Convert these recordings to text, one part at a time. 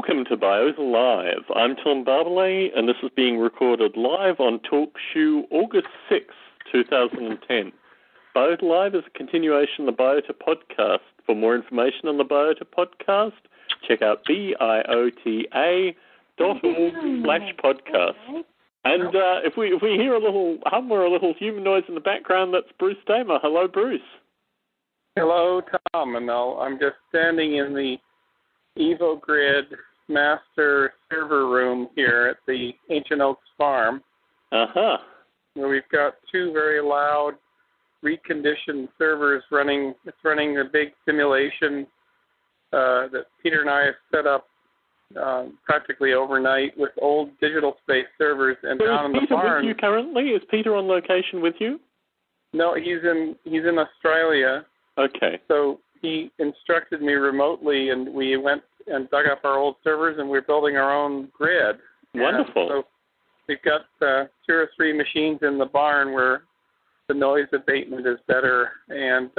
Welcome to Biota Live. I'm Tom Barbalet, and this is being recorded live on TalkShoe August 6, 2010. Biota Live is a continuation of the Biota podcast. For more information on the Biota podcast, check out biota.org/podcast. And if we hear a little hum or a little human noise in the background, that's Bruce Damer. Hello, Bruce. Hello, Tom. And I'm just standing in the EvoGrid master server room here at the Ancient Oaks Farm. Uh-huh. Where we've got two very loud, reconditioned servers running. It's running a big simulation that Peter and I have set up practically overnight with old digital space servers. And so down in the barn. Is Peter with you currently? Is Peter on location with you? No, he's in Australia. Okay. So he instructed me remotely, and we went and dug up our old servers, and we're building our own grid. Wonderful. So we've got 2 or 3 machines in the barn where the noise abatement is better, and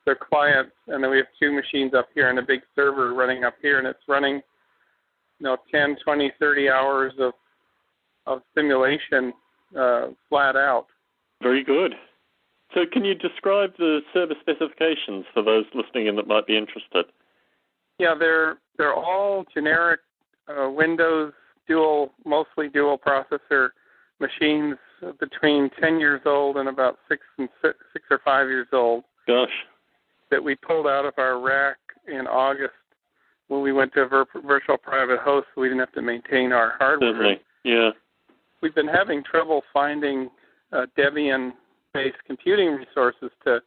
they're clients, and then we have 2 machines up here and a big server running up here, and it's running 10, 20, 30 hours of simulation flat out. Very good. So can you describe the server specifications for those listening in that might be interested? Yeah, they're all generic Windows mostly dual processor machines between 10 years old and about 6 or 5 years old. Gosh. That we pulled out of our rack in August when we went to a virtual private host, so we didn't have to maintain our hardware. Certainly, yeah. We've been having trouble finding Debian-based computing resources to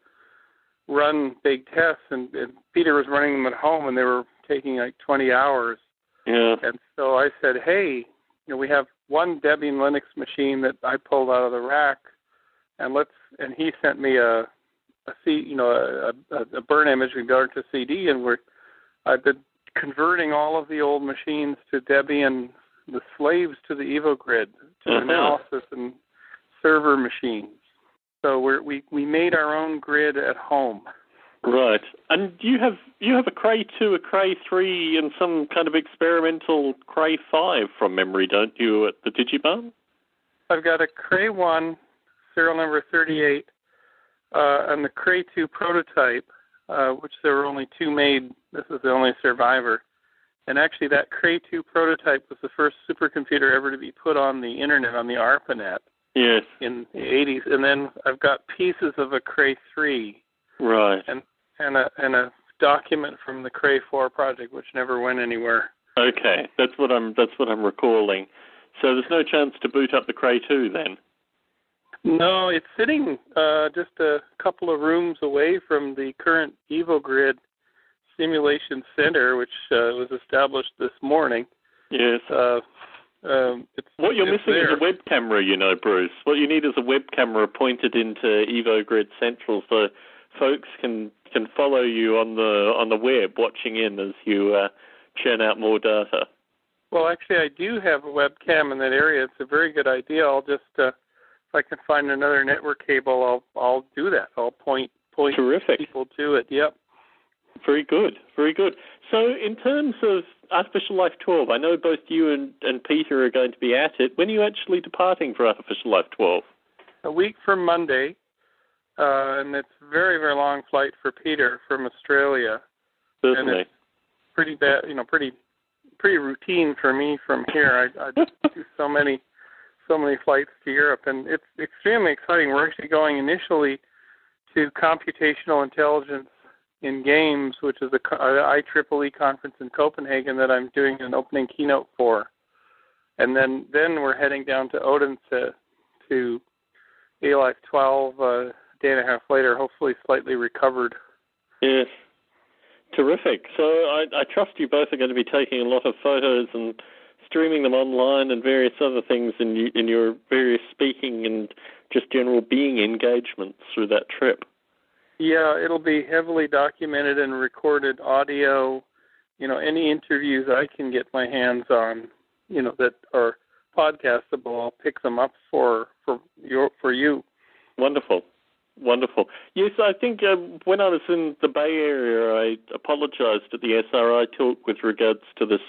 run big tests, and Peter was running them at home, and they were taking like 20 hours. Yeah. And so I said, hey, we have one Debian Linux machine that I pulled out of the rack, and he sent me a burn image regard to CD, and I've been converting all of the old machines to Debian, the slaves to the EvoGrid, to analysis and server machines. So we made our own grid at home. Right. And you have a Cray 2, a Cray 3, and some kind of experimental Cray 5 from memory, don't you, at the Digibarn? I've got a Cray 1, serial number 38, and the Cray 2 prototype, which there were only 2 made. This is the only survivor. And actually that Cray 2 prototype was the first supercomputer ever to be put on the Internet, on the ARPANET. Yes. In the 80s. And then I've got pieces of a Cray 3. Right. And a document from the Cray 4 project, which never went anywhere. Okay, that's what I'm recalling. So there's no chance to boot up the Cray 2 then? No, it's sitting just a couple of rooms away from the current EvoGrid Simulation Center, which was established this morning. Yes. What you're missing is a web camera, Bruce. What you need is a web camera pointed into EvoGrid Central, so folks can follow you on the web, watching in as you churn out more data. Well, actually, I do have a webcam in that area. It's a very good idea. I'll just, if I can find another network cable, I'll do that. I'll point Terrific. People to it. Yep. Very good, very good. So in terms of Artificial Life 12, I know both you and Peter are going to be at it. When are you actually departing for Artificial Life 12? A week from Monday, and it's a very, very long flight for Peter from Australia. Certainly. And it's pretty bad, pretty routine for me from here. I do so many flights to Europe, and it's extremely exciting. We're actually going initially to Computational Intelligence in Games, which is a IEEE conference in Copenhagen that I'm doing an opening keynote for. And then we're heading down to Odense to A-Life 12 a day and a half later, hopefully slightly recovered. Yes. Terrific. So I trust you both are going to be taking a lot of photos and streaming them online and various other things in your various speaking and just general being engagements through that trip. Yeah, it'll be heavily documented and recorded audio. Any interviews I can get my hands on, that are podcastable, I'll pick them up for you. Wonderful. Yes, I think when I was in the Bay Area, I apologized at the SRI talk with regards to this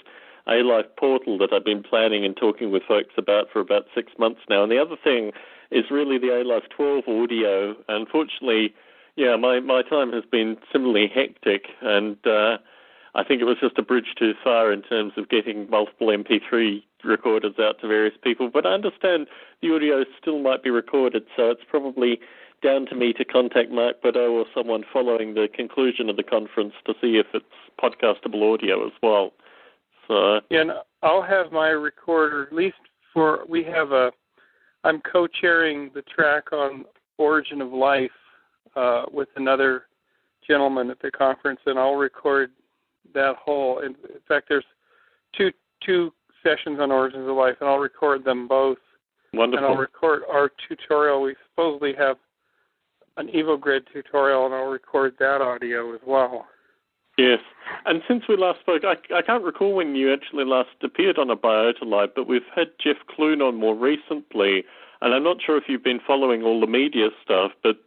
A-Life portal that I've been planning and talking with folks about for about 6 months now. And the other thing is really the A-Life 12 audio. Unfortunately, my time has been similarly hectic, and I think it was just a bridge too far in terms of getting multiple MP3 recorders out to various people. But I understand the audio still might be recorded, so it's probably down to me to contact Mark Bordeaux or someone following the conclusion of the conference to see if it's podcastable audio as well. So and I'll have my recorder, at least I'm co-chairing the track on Origin of Life with another gentleman at the conference, and I'll record that whole. In fact, there's two sessions on Origins of Life, and I'll record them both. Wonderful. And I'll record our tutorial. We supposedly have an EvoGrid tutorial, and I'll record that audio as well. Yes, and since we last spoke, I can't recall when you actually last appeared on a Biota Live, but we've had Jeff Clune on more recently, and I'm not sure if you've been following all the media stuff, but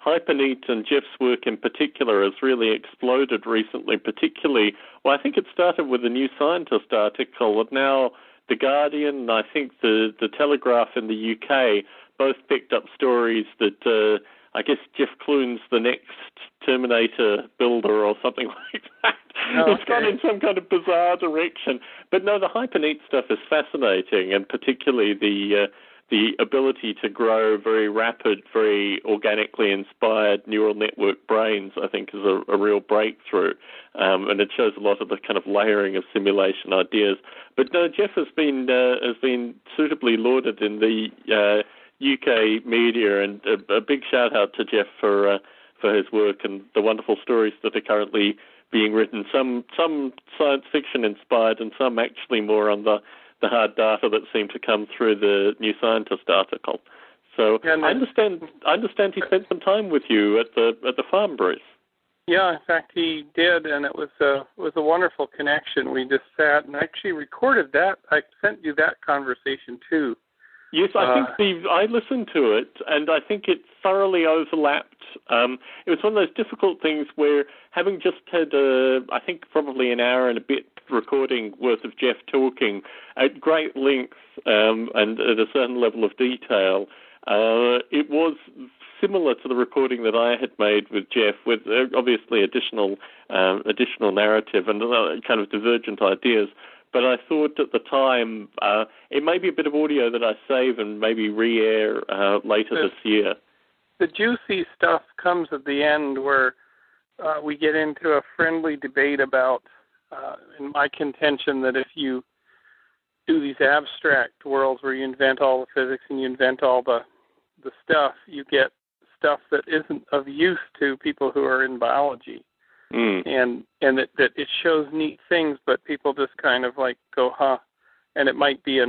Hyperneat and Jeff's work in particular has really exploded recently, particularly, well, I think it started with a New Scientist article, and now The Guardian, and I think the Telegraph in the UK both picked up stories that I guess Jeff Clune's the next Terminator builder or something like that. Oh, It's gone in some kind of bizarre direction. But no, the Hyperneat stuff is fascinating, and particularly the ability to grow very rapid, very organically inspired neural network brains, I think, is a real breakthrough. And it shows a lot of the kind of layering of simulation ideas. But no, Jeff has been suitably lauded in the UK media, and a big shout out to Jeff for his work and the wonderful stories that are currently being written. Some science fiction inspired, and some actually more on the hard data that seem to come through the New Scientist article. So I understand he spent some time with you at the farm, Bruce. Yeah, in fact he did, and it was a wonderful connection. We just sat and actually recorded that. I sent you that conversation too. Yes, I think I listened to it, and I think it thoroughly overlapped. It was one of those difficult things where, having just had, I think, probably an hour and a bit recording worth of Jeff talking at great length and at a certain level of detail, it was similar to the recording that I had made with Jeff, with obviously additional narrative and kind of divergent ideas. But I thought at the time it may be a bit of audio that I save and maybe re-air later this year. The juicy stuff comes at the end where we get into a friendly debate about, in my contention, that if you do these abstract worlds where you invent all the physics and you invent all the stuff, you get stuff that isn't of use to people who are in biology. And that it shows neat things, but people just kind of like go, huh? And it might be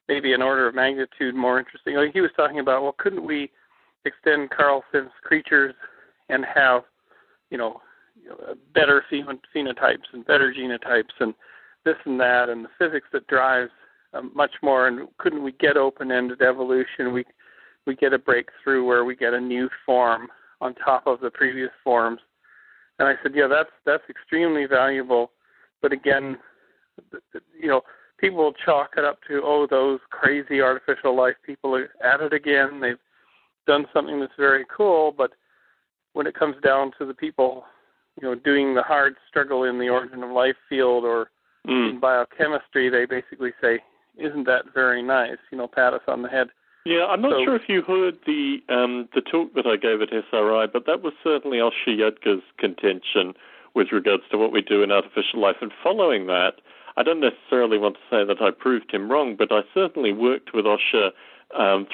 maybe an order of magnitude more interesting. Like he was talking about, well, couldn't we extend Carlson's creatures and have, better phenotypes and better genotypes and this and that, and the physics that drives much more? And couldn't we get open-ended evolution? We get a breakthrough where we get a new form on top of the previous forms. And I said, yeah, that's extremely valuable. But again, people will chalk it up to, those crazy artificial life people are at it again. They've done something that's very cool. But when it comes down to the people, doing the hard struggle in the origin of life field or in biochemistry, they basically say, isn't that very nice? Pat us on the head. Yeah, I'm not sure if you heard the talk that I gave at SRI, but that was certainly Osher Yudka's contention with regards to what we do in artificial life. And following that, I don't necessarily want to say that I proved him wrong, but I certainly worked with Osher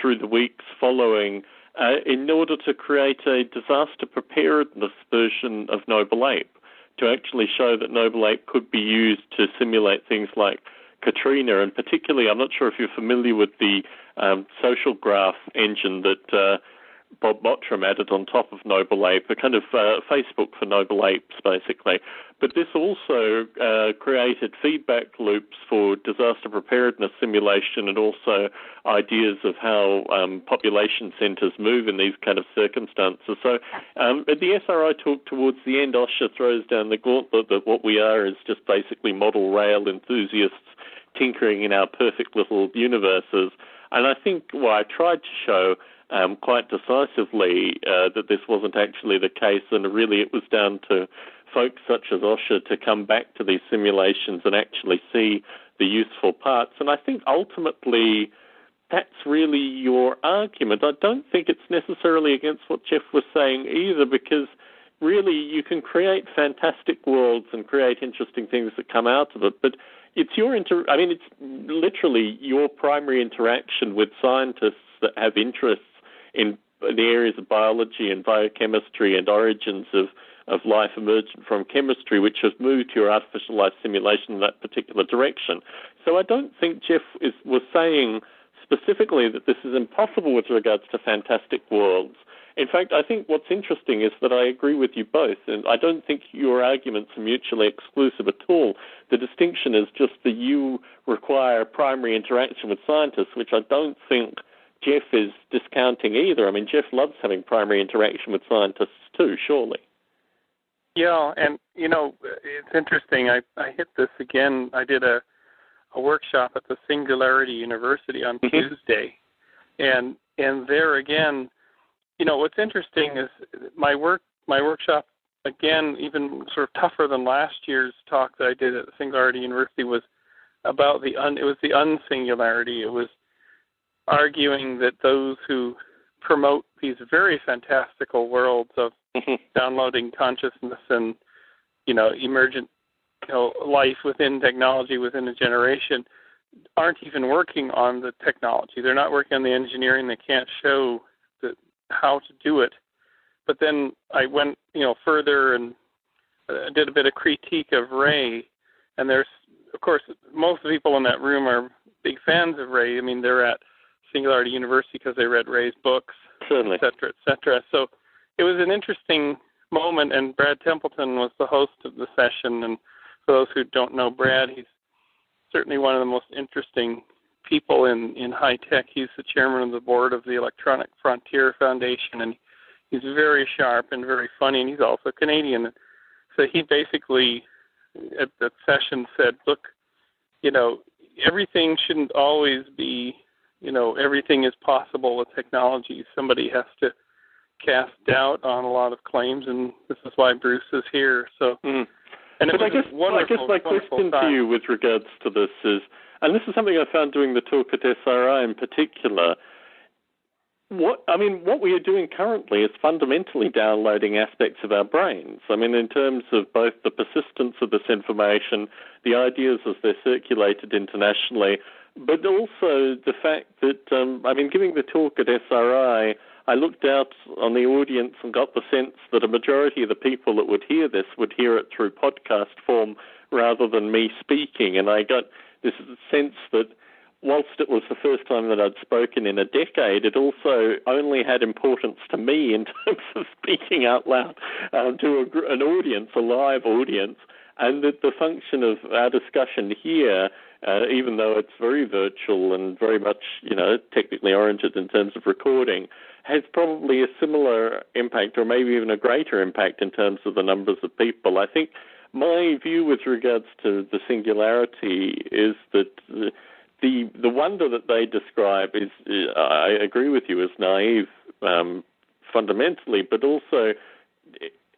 through the weeks following in order to create a disaster preparedness version of Noble Ape, to actually show that Noble Ape could be used to simulate things like Katrina, and particularly, I'm not sure if you're familiar with the social graph engine that Bob Mottram added on top of Noble Ape, a kind of Facebook for Noble Apes, basically. But this also created feedback loops for disaster preparedness simulation and also ideas of how population centres move in these kind of circumstances. So at the SRI talk towards the end, Osher throws down the gauntlet that what we are is just basically model rail enthusiasts tinkering in our perfect little universes. And I think what I tried to show quite decisively that this wasn't actually the case, and really it was down to folks such as Osher to come back to these simulations and actually see the useful parts. And I think ultimately that's really your argument. I don't think it's necessarily against what Jeff was saying either, because really you can create fantastic worlds and create interesting things that come out of it, but it's it's literally your primary interaction with scientists that have interests in the areas of biology and biochemistry and origins of life emergent from chemistry, which has moved your artificial life simulation in that particular direction. So I don't think Jeff was saying specifically that this is impossible with regards to fantastic worlds. In fact, I think what's interesting is that I agree with you both, and I don't think your arguments are mutually exclusive at all. The distinction is just that you require primary interaction with scientists, which I don't think Jeff is discounting either. I mean, Jeff loves having primary interaction with scientists too, surely. Yeah, and, it's interesting. I hit this again. I did a workshop at the Singularity University on Tuesday, and there again, what's interesting is my workshop, again, even sort of tougher than last year's talk that I did at the Singularity University, was about the unsingularity. It was arguing that those who promote these very fantastical worlds of downloading consciousness and, emergent, life within technology within a generation aren't even working on the technology. They're not working on the engineering. They can't show how to do it. But then I went, further and did a bit of critique of Ray. And there's, of course, most of the people in that room are big fans of Ray. I mean, they're at Singularity University because they read Ray's books, certainly, et cetera, et cetera. So it was an interesting moment, and Brad Templeton was the host of the session. And for those who don't know Brad, he's certainly one of the most interesting people in high tech. He's the chairman of the board of the Electronic Frontier Foundation, and he's very sharp and very funny, and he's also Canadian. So he basically, at that session, said, look, everything shouldn't always be, everything is possible with technology. Somebody has to cast doubt on a lot of claims, and this is why Bruce is here. So, and but I guess my question to you with regards to this is, and this is something I found doing the talk at SRI in particular, what we are doing currently is fundamentally downloading aspects of our brains. I mean, in terms of both the persistence of this information, the ideas as they're circulated internationally, but also the fact that, giving the talk at SRI, I looked out on the audience and got the sense that a majority of the people that would hear this would hear it through podcast form rather than me speaking. And I got this sense that whilst it was the first time that I'd spoken in a decade, it also only had importance to me in terms of speaking out loud to an audience, a live audience, and that the function of our discussion here, even though it's very virtual and very much, technically oriented in terms of recording, has probably a similar impact or maybe even a greater impact in terms of the numbers of people. I think my view with regards to the singularity is that the wonder that they describe is, I agree with you, is naive fundamentally, but also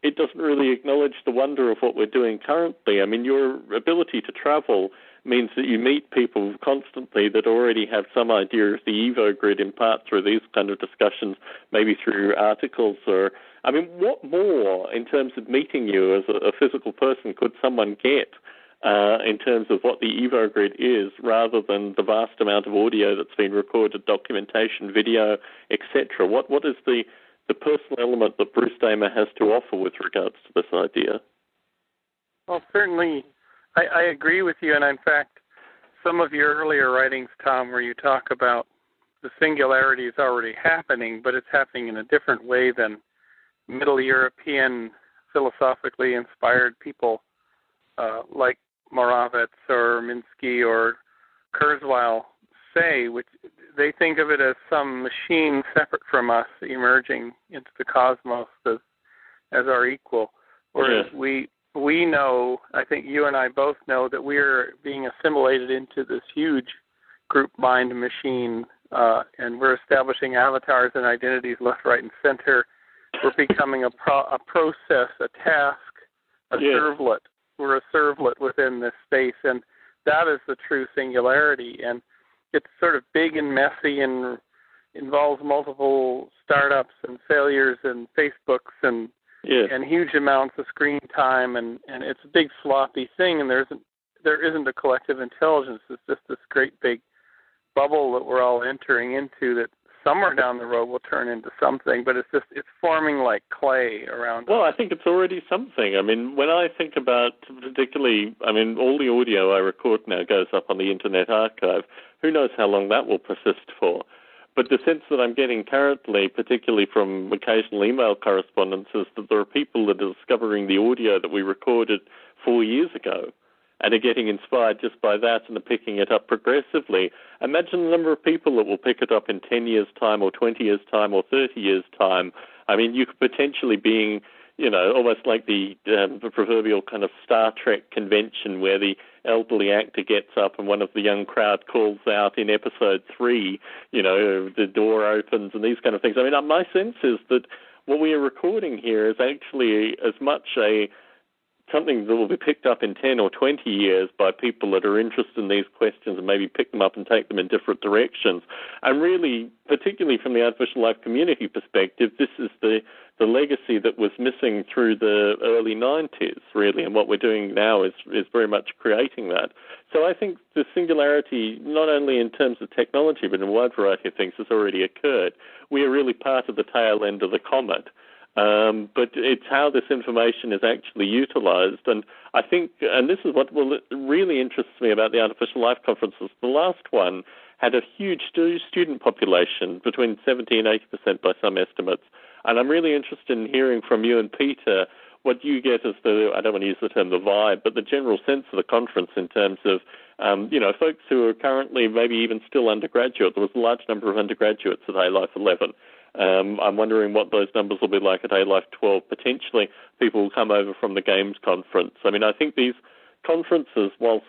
it doesn't really acknowledge the wonder of what we're doing currently. I mean, your ability to travel means that you meet people constantly that already have some idea of the Evo grid, in part through these kind of discussions, maybe through articles or... I mean, what more in terms of meeting you as a physical person could someone get in terms of what the Evo grid is, rather than the vast amount of audio that's been recorded, documentation, video, etc.? What is the personal element that Bruce Damer has to offer with regards to this idea? Well, certainly, I agree with you, and in fact, some of your earlier writings, Tom, where you talk about the singularity is already happening, but it's happening in a different way than Middle European philosophically inspired people like Moravec or Minsky or Kurzweil say, which they think of it as some machine separate from us emerging into the cosmos as our equal. Whereas we know, I think you and I both know, that we're being assimilated into this huge group mind machine, and we're establishing avatars and identities left, right, and center. We're becoming a process, a task, a servlet. We're a servlet within this space, and that is the true singularity. And it's sort of big and messy and involves multiple startups and failures and Facebooks and huge amounts of screen time, and it's a big floppy thing, and there isn't a collective intelligence. It's just this great big bubble that we're all entering into that somewhere down the road will turn into something, but it's forming like clay around us. Well, I think it's already something. I mean, when I think about particularly, I mean, all the audio I record now goes up on the Internet Archive. Who knows how long that will persist for? But the sense that I'm getting currently, particularly from occasional email correspondence, is that there are people that are discovering the audio that we recorded 4 years ago and are getting inspired just by that and are picking it up progressively. Imagine the number of people that will pick it up in 10 years' time or 20 years' time or 30 years' time. I mean, you could potentially be, almost like the proverbial kind of Star Trek convention where the elderly actor gets up and one of the young crowd calls out in episode 3, the door opens and these kind of things. I mean, my sense is that what we are recording here is actually as much something that will be picked up in 10 or 20 years by people that are interested in these questions and maybe pick them up and take them in different directions. And really, particularly from the artificial life community perspective, this is the legacy that was missing through the early 90s, really, and what we're doing now is very much creating that. So I think the singularity, not only in terms of technology, but in a wide variety of things, has already occurred. We are really part of the tail end of the comet. But it's how this information is actually utilized. And I think, and this is what really interests me about the Artificial Life conferences, the last one had a huge student population, between 70 and 80% by some estimates. And I'm really interested in hearing from you and Peter what you get as I don't want to use the term the vibe, but the general sense of the conference in terms of, folks who are currently maybe even still undergraduate. There was a large number of undergraduates at A-Life 11. I'm wondering what those numbers will be like at A-Life 12. Potentially, people will come over from the Games conference. I mean, I think these conferences, whilst,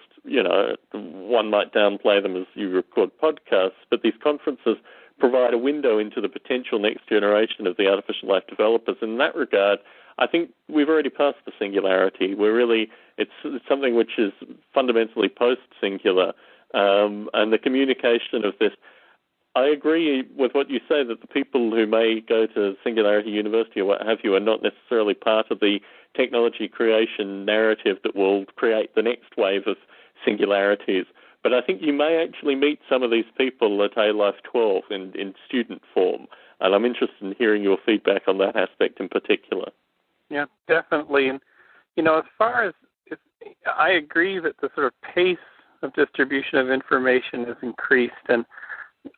one might downplay them as you record podcasts, but these conferences provide a window into the potential next generation of the artificial life developers. In that regard, I think we've already passed the singularity. It's something which is fundamentally post-singular, and the communication of this. I agree with what you say that the people who may go to Singularity University or what have you are not necessarily part of the technology creation narrative that will create the next wave of singularities. But I think you may actually meet some of these people at A-Life 12 in student form, and I'm interested in hearing your feedback on that aspect in particular. Yeah, definitely. And, as far as I agree that the sort of pace of distribution of information has increased and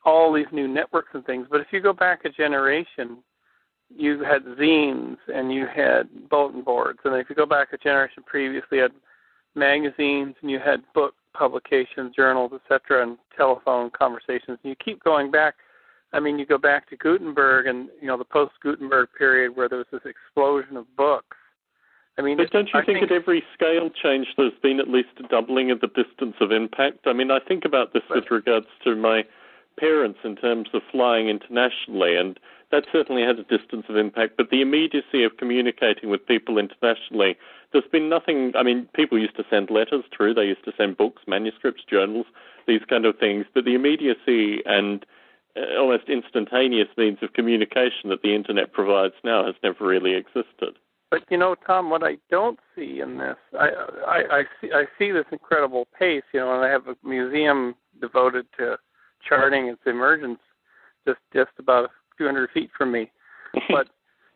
all these new networks and things. But if you go back a generation, you had zines and you had bulletin boards. And if you go back a generation previously, you had magazines and you had book publications, journals, etc., and telephone conversations. And you keep going back. I mean, you go back to Gutenberg and, the post-Gutenberg period where there was this explosion of books. I mean, but don't you think at every scale change there's been at least a doubling of the distance of impact? I mean, I think about this with regards to my parents in terms of flying internationally, and that certainly has a distance of impact, but the immediacy of communicating with people internationally, there's been nothing. I mean, people used to send letters through, they used to send books, manuscripts, journals, these kind of things, but the immediacy and almost instantaneous means of communication that the internet provides now has never really existed. But, Tom, what I don't see in this, I see this incredible pace, and I have a museum devoted to charting its emergence just about 200 feet from me. But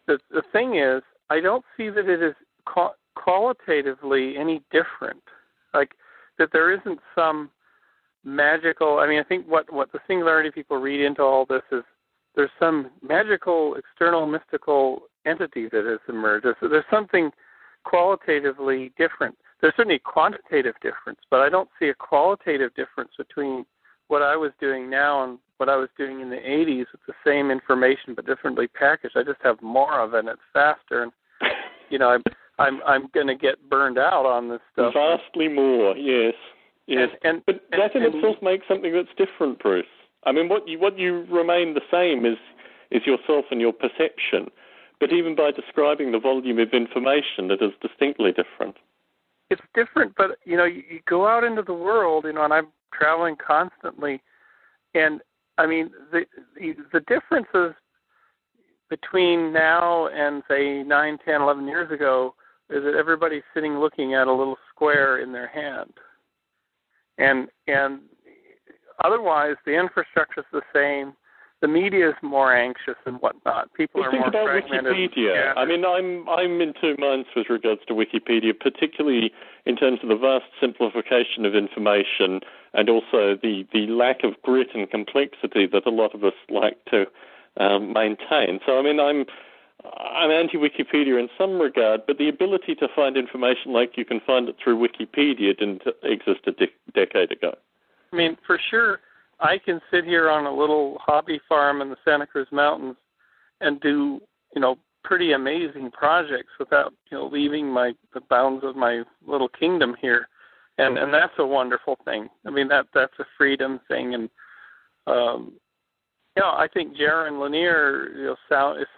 the thing is, I don't see that it is qualitatively any different. Like, that there isn't some magical. I mean, I think what the singularity people read into all this is there's some magical, external, mystical entity that has emerged. There's something qualitatively different. There's certainly a quantitative difference, but I don't see a qualitative difference between what I was doing now and what I was doing in the 80s with the same information but differently packaged. I just have more of it, and it's faster, and I'm going to get burned out on this stuff. Vastly more, yes. But that in itself makes something that's different, Bruce. I mean, what you remain the same is yourself and your perception. But even by describing the volume of information, it is distinctly different. It's different, but you go out into the world, and I'm traveling constantly, and I mean the differences between now and say 9, 10, 11 years ago is that everybody's sitting looking at a little square in their hand, and otherwise the infrastructure is the same. The media is more anxious and whatnot. People are more fragmented. Wikipedia. I mean, I'm in two minds with regards to Wikipedia, particularly in terms of the vast simplification of information and also the lack of grit and complexity that a lot of us like to maintain. So, I mean, I'm anti-Wikipedia in some regard, but the ability to find information like you can find it through Wikipedia didn't exist a decade ago. I mean, for sure. I can sit here on a little hobby farm in the Santa Cruz Mountains and do, pretty amazing projects without, leaving the bounds of my little kingdom here. And that's a wonderful thing. I mean, that's a freedom thing. And, I think Jaron Lanier is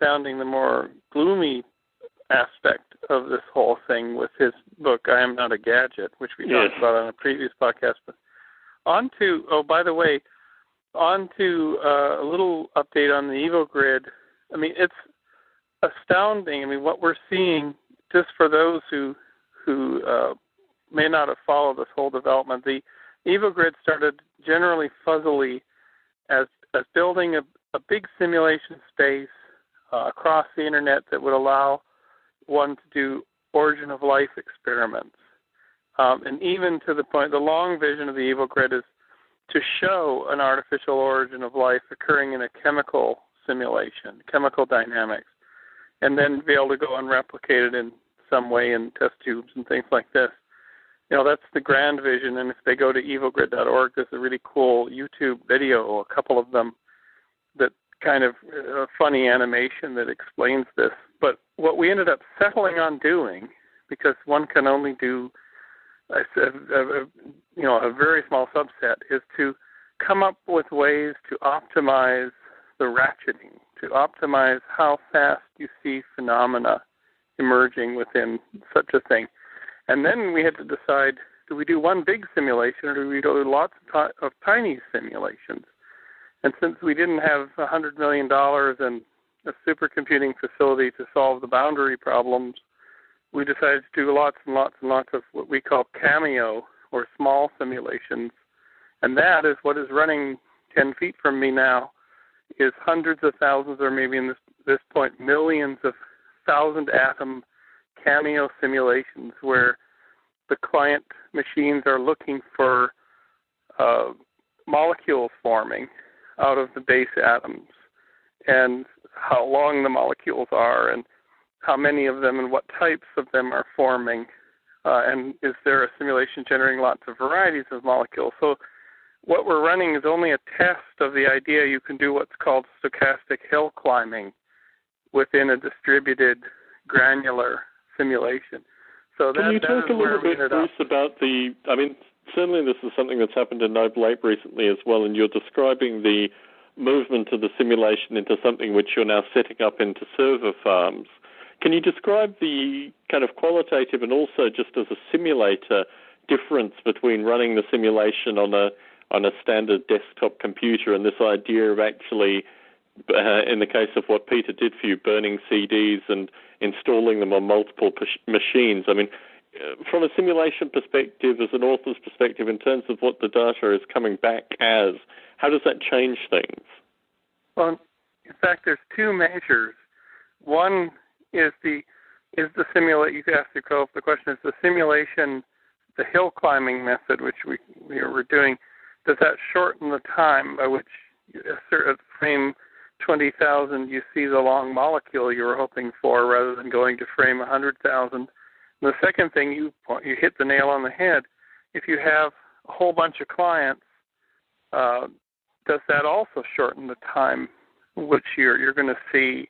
sounding the more gloomy aspect of this whole thing with his book, I Am Not a Gadget, which we talked about on a previous podcast. But on to a little update on the EvoGrid. I mean, it's astounding. I mean, what we're seeing, just for those who may not have followed this whole development, the EvoGrid started generally fuzzily as building a big simulation space across the internet that would allow one to do origin of life experiments. And even to the point, the long vision of the EvoGrid is to show an artificial origin of life occurring in a chemical simulation, chemical dynamics, and then be able to go and replicate it in some way in test tubes and things like this. That's the grand vision, and if they go to evogrid.org, there's a really cool YouTube video, a couple of them, that kind of a funny animation that explains this. But what we ended up settling on doing, because one can only do a very small subset, is to come up with ways to optimize the ratcheting, to optimize how fast you see phenomena emerging within such a thing. And then we had to decide, do we do one big simulation or do we do lots of tiny simulations? And since we didn't have $100 million and a supercomputing facility to solve the boundary problems, we decided to do lots and lots and lots of what we call cameo, or small simulations. And that is what is running 10 feet from me now, is hundreds of thousands, or maybe in this point, millions of 1,000-atom cameo simulations where the client machines are looking for molecules forming out of the base atoms, and how long the molecules are, and how many of them and what types of them are forming, and is there a simulation generating lots of varieties of molecules. So what we're running is only a test of the idea you can do what's called stochastic hill climbing within a distributed granular simulation. So Can you talk a little bit, Bruce, about certainly this is something that's happened in Noble Ape recently as well, and you're describing the movement of the simulation into something which you're now setting up into server farms. Can you describe the kind of qualitative and also just as a simulator difference between running the simulation on a standard desktop computer and this idea of actually, in the case of what Peter did for you, burning CDs and installing them on multiple machines? I mean, from a simulation perspective, as an author's perspective, in terms of what the data is coming back as, how does that change things? Well, in fact, there's two measures. One is the simulate. You could ask yourself the question: is the simulation, the hill climbing method, which we were doing, does that shorten the time by which at frame 20,000 you see the long molecule you were hoping for, rather than going to frame 100,000? The second thing, you hit the nail on the head. If you have a whole bunch of clients, does that also shorten the time which you're going to see,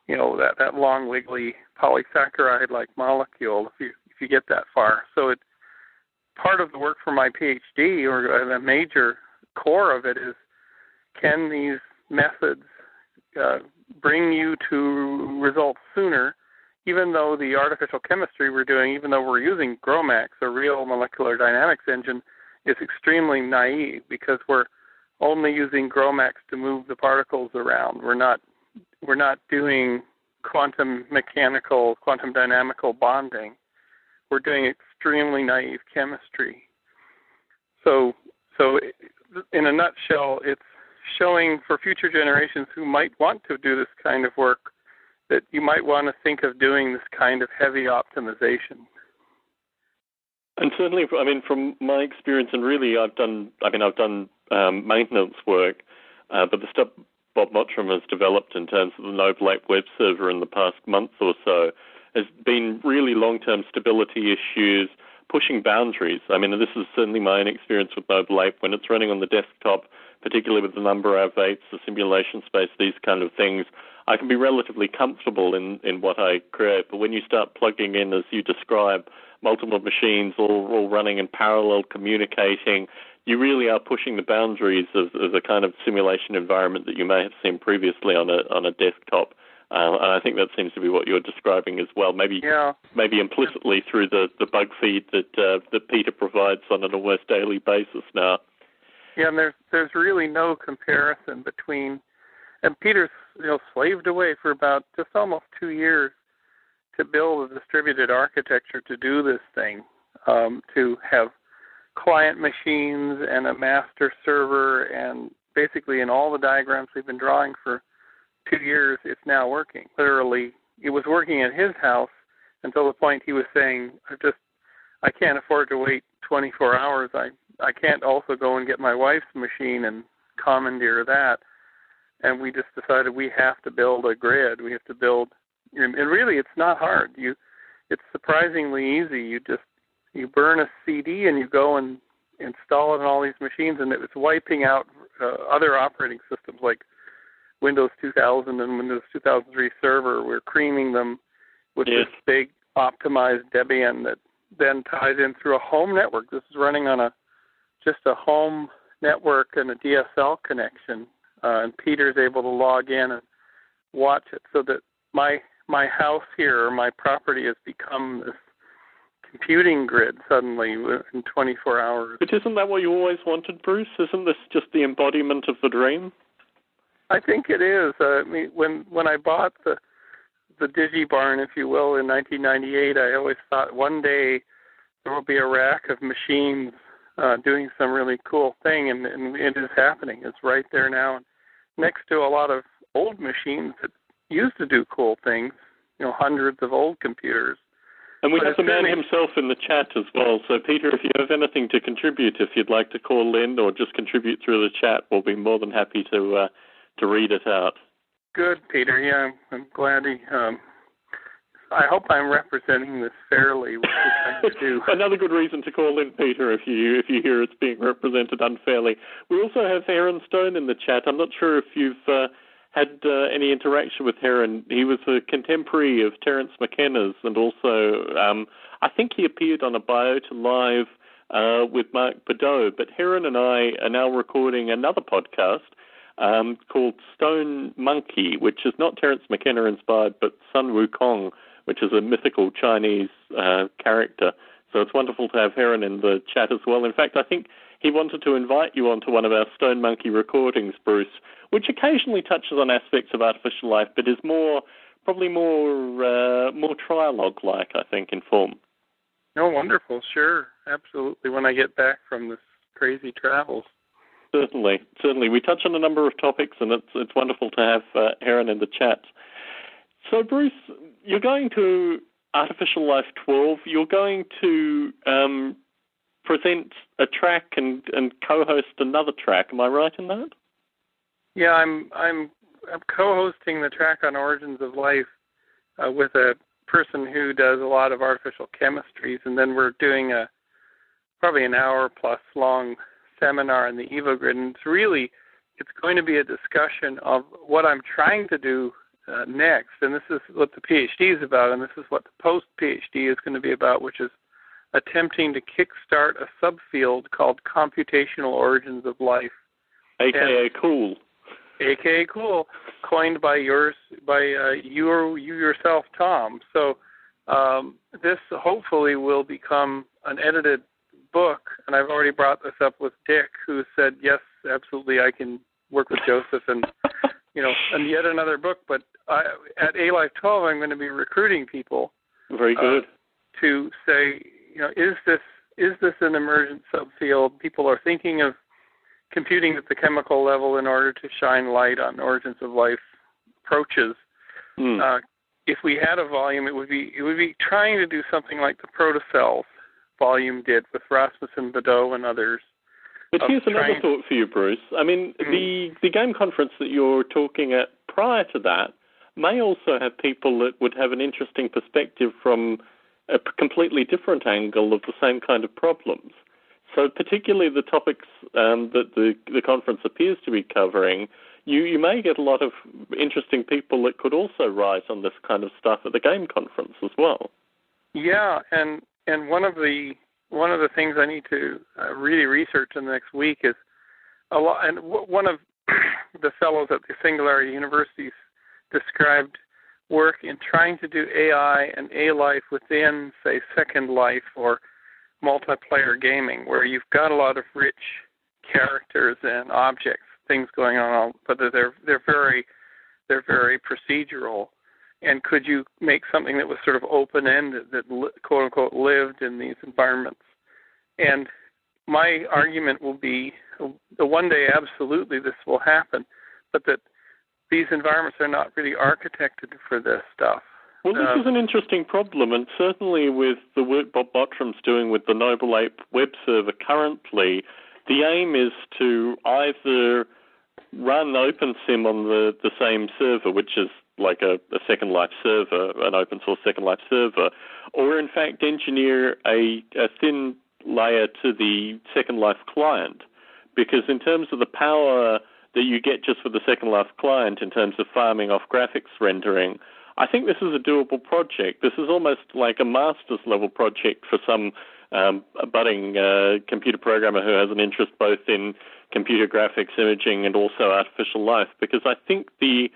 that long wiggly polysaccharide-like molecule if you get that far? So part of the work for my PhD, or a major core of it, is, can these methods bring you to results sooner, even though the artificial chemistry we're doing, even though we're using GROMACS, a real molecular dynamics engine, is extremely naive, because we're only using GROMACS to move the particles around. We're not doing quantum dynamical bonding. We're doing extremely naive chemistry. So in a nutshell, it's showing for future generations who might want to do this kind of work that you might want to think of doing this kind of heavy optimization. And certainly, from my experience, and really, I've done maintenance work, but the stuff Bob Mottram has developed in terms of the Noble Ape web server in the past month or so has been really long-term stability issues, pushing boundaries. This is certainly my own experience with Noble Ape. When it's running on the desktop, particularly with the number of apes, the simulation space, these kind of things, I can be relatively comfortable in what I create. But when you start plugging in, as you describe, multiple machines all running in parallel, communicating, you really are pushing the boundaries of the kind of simulation environment that you may have seen previously on a desktop. And I think that seems to be what you're describing as well, maybe implicitly through the bug feed that Peter provides on an almost daily basis now. Yeah, and there's really no comparison between, and Peter's slaved away for about just almost 2 years to build a distributed architecture to do this thing, to have client machines and a master server, and basically in all the diagrams we've been drawing for 2 years, it's now working. Literally, it was working at his house until the point he was saying, I can't afford to wait 24 hours. I can't also go and get my wife's machine and commandeer that. And we just decided we have to build a grid. We have to build, and really it's not hard. It's surprisingly easy. You burn a CD and you go and install it on all these machines, and it's wiping out other operating systems like Windows 2000 and Windows 2003 Server. We're creaming them with this big optimized Debian that then ties in through a home network. This is running on just a home network and a DSL connection, and Peter's able to log in and watch it, so that my house here, or my property, has become this computing grid suddenly in 24 hours. But isn't that what you always wanted, Bruce? Isn't this just the embodiment of the dream? I think it is. When I bought the DigiBarn, if you will, in 1998, I always thought one day there will be a rack of machines doing some really cool thing, and it is happening. It's right there now, next to a lot of old machines that used to do cool things, hundreds of old computers. And we have the man himself in the chat as well. So, Peter, if you have anything to contribute, if you'd like to call in or just contribute through the chat, we'll be more than happy to read it out. Good, Peter. Yeah, I'm glad I hope I'm representing this fairly, what we're trying to do. Another good reason to call in, Peter, if you hear it's being represented unfairly. We also have Heron Stone in the chat. I'm not sure if you've had any interaction with Heron. He was a contemporary of Terence McKenna's, and also I think he appeared on a Biota Live with Mark Badeau. But Heron and I are now recording another podcast called Stone Monkey, which is not Terence McKenna inspired, but Sun Wukong, which is a mythical Chinese character. So it's wonderful to have Heron in the chat as well. In fact, I think he wanted to invite you onto one of our Stone Monkey recordings, Bruce, which occasionally touches on aspects of artificial life, but is probably more trialogue-like, I think, in form. Oh, wonderful. Sure. Absolutely. When I get back from this crazy travels. Certainly. We touch on a number of topics, and it's wonderful to have Heron in the chat. So, Bruce, you're going to Artificial Life 12. You're going to present a track and co-host another track. Am I right in that? Yeah, I'm co-hosting the track on Origins of Life with a person who does a lot of artificial chemistries, and then we're doing probably an hour-plus long seminar in the EvoGrid, and it's going to be a discussion of what I'm trying to do next, and this is what the PhD is about, and this is what the post-PhD is going to be about, which is attempting to kickstart a subfield called computational origins of life. AKA cool. AKA cool, coined by you yourself, Tom. So this hopefully will become an edited book, and I've already brought this up with Dick, who said, yes, absolutely, I can work with Joseph and and yet another book. But at A-Life 12, I'm going to be recruiting people. Very good. To say, is this an emergent subfield? People are thinking of computing at the chemical level in order to shine light on origins of life approaches. If we had a volume, it would be trying to do something like the protocells volume did with Rasmussen, Biota, and others. But here's another thought for you, Bruce. I mean, the game conference that you're talking at prior to that may also have people that would have an interesting perspective from a completely different angle of the same kind of problems. So particularly the topics that the conference appears to be covering, you may get a lot of interesting people that could also rise on this kind of stuff at the game conference as well. Yeah, and one of the things I need to really research in the next week is a lot. And one of the fellows at the Singularity Universities described work in trying to do AI and A-Life within, say, Second Life or multiplayer gaming, where you've got a lot of rich characters and objects, things going on, but they're very procedural. And could you make something that was sort of open-ended, that quote unquote lived in these environments? And my argument will be that one day absolutely this will happen, but that these environments are not really architected for this stuff. Well, this is an interesting problem, and certainly with the work Bob Bottrom's doing with the Noble Ape web server currently, the aim is to either run OpenSim on the same server, which is like a Second Life server, an open source Second Life server, or in fact engineer a thin layer to the Second Life client, because in terms of the power that you get just for the Second Life client in terms of farming off graphics rendering, I think this is a doable project. This is almost like a master's level project for some budding computer programmer who has an interest both in computer graphics, imaging, and also artificial life, because I think the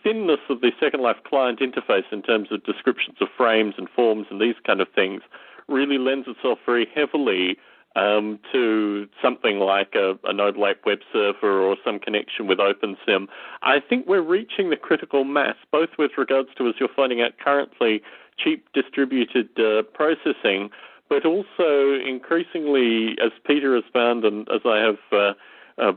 thinness of the Second Life client interface in terms of descriptions of frames and forms and these kind of things really lends itself very heavily to something like a Noble Ape web server or some connection with OpenSim. I think we're reaching the critical mass, both with regards to, as you're finding out currently, cheap distributed processing, but also increasingly, as Peter has found and as I have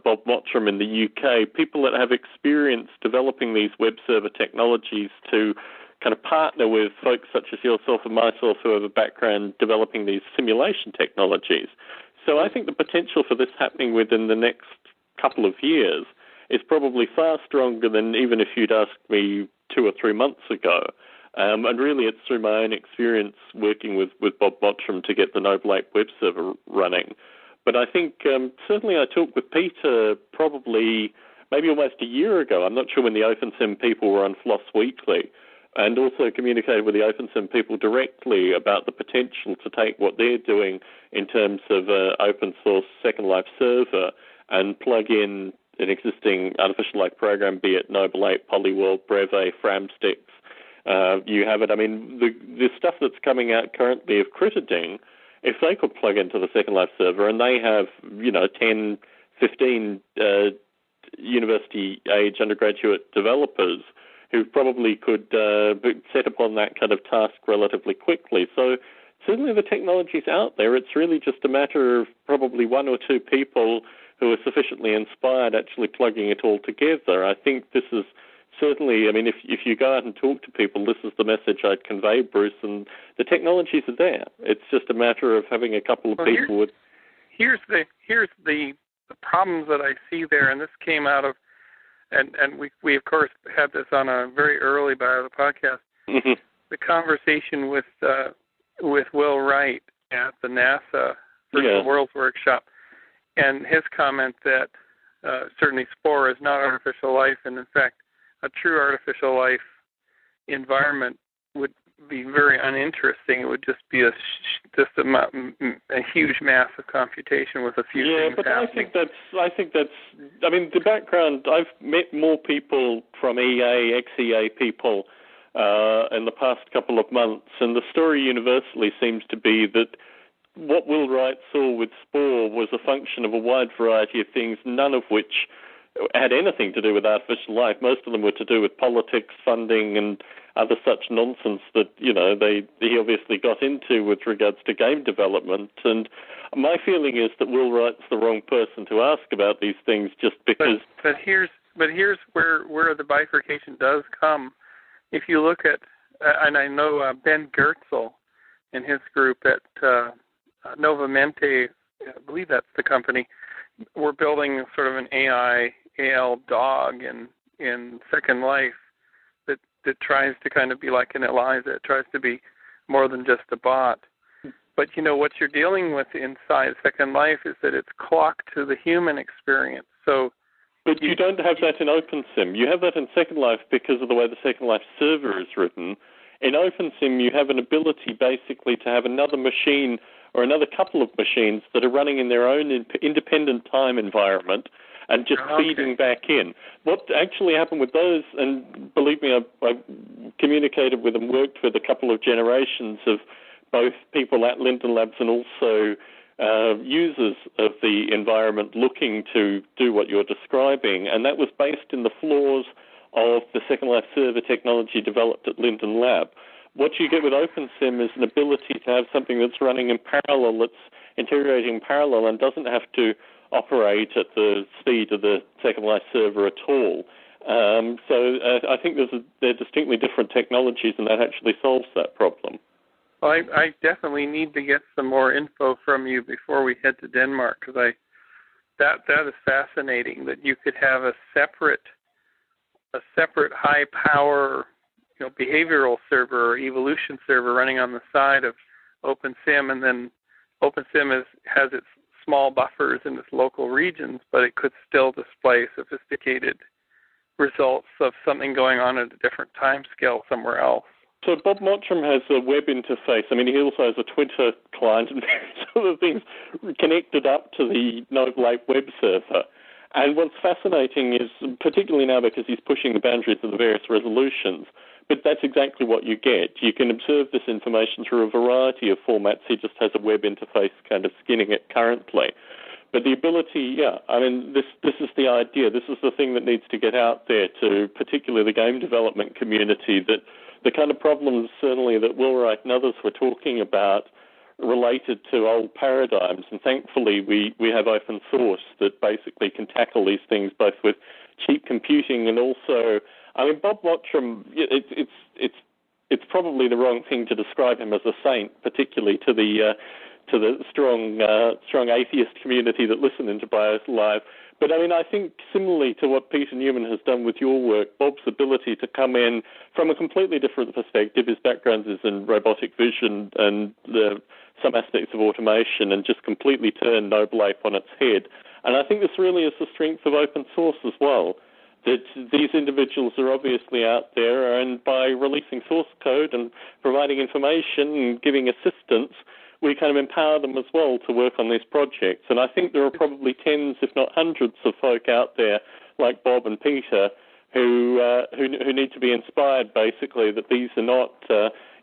Bob Mottram in the UK, people that have experience developing these web server technologies to kind of partner with folks such as yourself and myself who have a background developing these simulation technologies. So I think the potential for this happening within the next couple of years is probably far stronger than even if you'd asked me 2 or 3 months ago. And really it's through my own experience working with Bob Mottram to get the Noble Ape web server running. But I think certainly I talked with Peter probably maybe almost a year ago. I'm not sure when the OpenSim people were on Floss Weekly, and also communicated with the OpenSim people directly about the potential to take what they're doing in terms of open source Second Life server and plug in an existing artificial life program, be it Noble Ape, Polyworld, Breve, Framsticks. You have it. I mean, the stuff that's coming out currently of Critterding, if they could plug into the Second Life server, and they have, 10, 15 university-age undergraduate developers who probably could set upon that kind of task relatively quickly. So certainly the technology's out there. It's really just a matter of probably 1 or 2 people who are sufficiently inspired actually plugging it all together. I think this is certainly, I mean, if you go out and talk to people, this is the message I'd convey, Bruce, and the technologies are there. It's just a matter of having a couple of people with... Here's the problems that I see there, and this came out of, and we of course had this on a very early Biota podcast, the conversation with Will Wright at the NASA First Worlds Workshop, and his comment that certainly spore is not artificial life, and in fact, a true artificial life environment would be very uninteresting. It would just be a huge mass of computation with a few things happening. I think that's. I mean, the background. I've met more people from EA, ex-EA people in the past couple of months, and the story universally seems to be that what Will Wright saw with spore was a function of a wide variety of things, none of which had anything to do with artificial life. Most of them were to do with politics, funding, and other such nonsense that, he obviously got into with regards to game development. And my feeling is that Will Wright's the wrong person to ask about these things just because... But here's where the bifurcation does come. If you look at, and I know Ben Goertzel and his group at Novamente, I believe that's the company, we're building sort of an AL dog in Second Life that tries to kind of be like an Eliza. It tries to be more than just a bot. But what you're dealing with inside Second Life is that it's clocked to the human experience. But you don't have that in OpenSim. You have that in Second Life because of the way the Second Life server is written. In OpenSim, you have an ability basically to have another machine or another couple of machines that are running in their own independent time environment and just feeding back in. What actually happened with those, and believe me, I communicated with and worked with a couple of generations of both people at Linden Labs and also users of the environment looking to do what you're describing, and that was based in the flaws of the Second Life server technology developed at Linden Lab. What you get with OpenSim is an ability to have something that's running in parallel, that's integrating in parallel and doesn't have to operate at the speed of the Second Life server at all. I think they're distinctly different technologies, and that actually solves that problem. Well, I definitely need to get some more info from you before we head to Denmark, because that is fascinating that you could have a separate high power behavioral server or evolution server running on the side of OpenSim, and then OpenSim has its small buffers in its local regions, but it could still display sophisticated results of something going on at a different time scale somewhere else. So Bob Mottram has a web interface. I mean, he also has a Twitter client and various other things connected up to the Noble Ape web server. And what's fascinating is, particularly now because he's pushing the boundaries of the various resolutions, but that's exactly what you get. You can observe this information through a variety of formats. He just has a web interface kind of skinning it currently. But the ability, this is the idea. This is the thing that needs to get out there to particularly the game development community, that the kind of problems certainly that Will Wright and others were talking about related to old paradigms, and thankfully we have open source that basically can tackle these things both with cheap computing and also, Bob Mottram, it's probably the wrong thing to describe him as a saint, particularly to the strong atheist community that listen into Biota Live. But I think similarly to what Peter Newman has done with your work, Bob's ability to come in from a completely different perspective, his background is in robotic vision and some aspects of automation, and just completely turn Noble Ape on its head. And I think this really is the strength of open source as well, that these individuals are obviously out there, and by releasing source code and providing information and giving assistance, we kind of empower them as well to work on these projects. And I think there are probably tens, if not hundreds, of folk out there like Bob and Peter who need to be inspired, basically, that these are not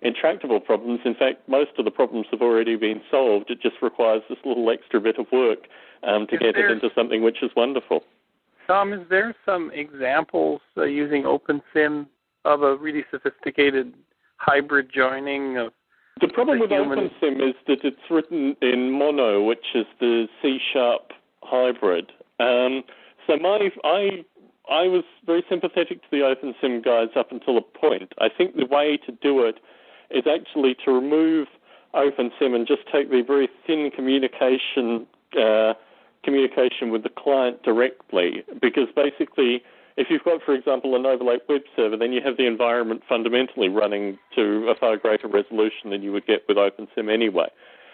intractable problems. In fact, most of the problems have already been solved. It just requires this little extra bit of work to get it into something which is wonderful. Tom, is there some examples using OpenSim of a really sophisticated hybrid joining of the problem with OpenSim is that it's written in Mono, which is the C# hybrid. So I I was very sympathetic to the OpenSim guys up until a point. I think the way to do it is actually to remove OpenSim and just take the very thin communication with the client directly, because basically if you've got, for example, an overlay web server, then you have the environment fundamentally running to a far greater resolution than you would get with OpenSim anyway.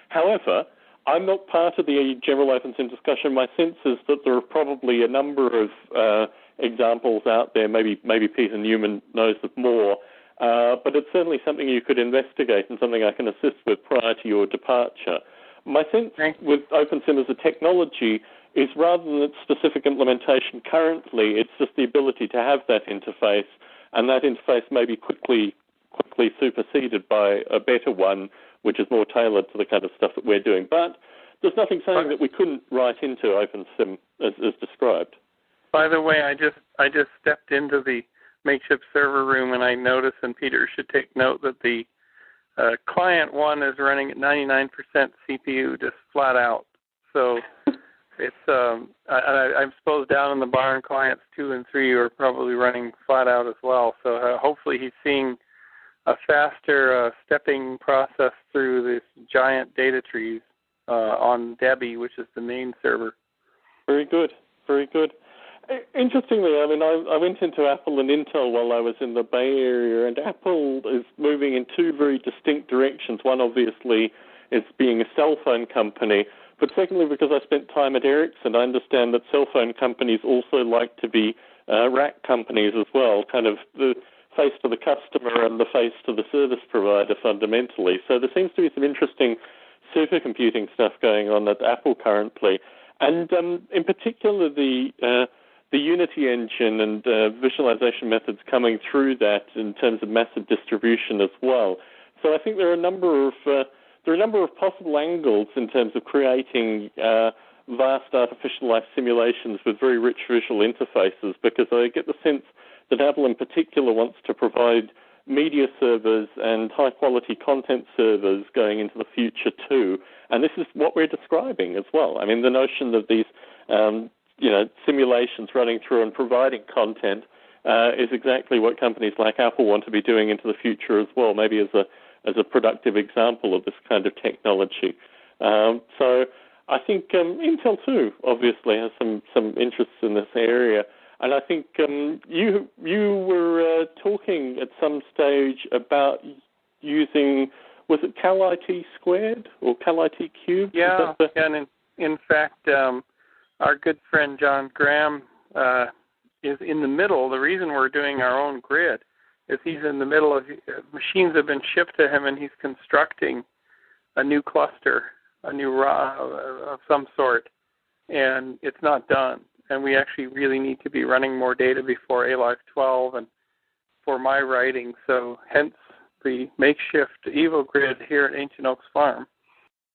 However, I'm not part of the general OpenSim discussion. My sense is that there are probably a number of examples out there. Maybe Peter Newman knows of more, but it's certainly something you could investigate and something I can assist with prior to your departure. My sense with OpenSim as a technology is rather than its specific implementation currently, it's just the ability to have that interface, and that interface may be quickly superseded by a better one, which is more tailored to the kind of stuff that we're doing. But there's nothing saying that we couldn't write into OpenSim as described. By the way, I just stepped into the makeshift server room, and I noticed, and Peter should take note, that the client 1 is running at 99% CPU, just flat out. So it's I suppose down in the barn, clients 2 and 3 are probably running flat out as well. So hopefully he's seeing a faster stepping process through this giant data trees on Debbie, which is the main server. Very good, very good. Interestingly, I mean, I went into Apple and Intel while I was in the Bay Area, and Apple is moving in two very distinct directions. One, obviously, is being a cell phone company, but secondly, because I spent time at Ericsson, I understand that cell phone companies also like to be rack companies as well, kind of the face to the customer and the face to the service provider fundamentally. So there seems to be some interesting supercomputing stuff going on at Apple currently, and in particular the Unity engine and visualization methods coming through that in terms of massive distribution as well. So I think there are a number of possible angles in terms of creating vast artificial life simulations with very rich visual interfaces, because I get the sense that Apple in particular wants to provide media servers and high-quality content servers going into the future too. And this is what we're describing as well. I mean, the notion of these simulations running through and providing content is exactly what companies like Apple want to be doing into the future as well, maybe as a productive example of this kind of technology. So I think Intel too obviously has some interests in this area. And I think you were talking at some stage about using, was it CalIT squared or CalIT cubed? Yeah, and in fact, our good friend John Graham is in the middle. The reason we're doing our own grid is he's in the middle of, machines have been shipped to him, and he's constructing a new cluster, a new of some sort, and it's not done. And we actually really need to be running more data before A-Life 12 and for my writing. So hence the makeshift Evo grid here at Ancient Oaks Farm.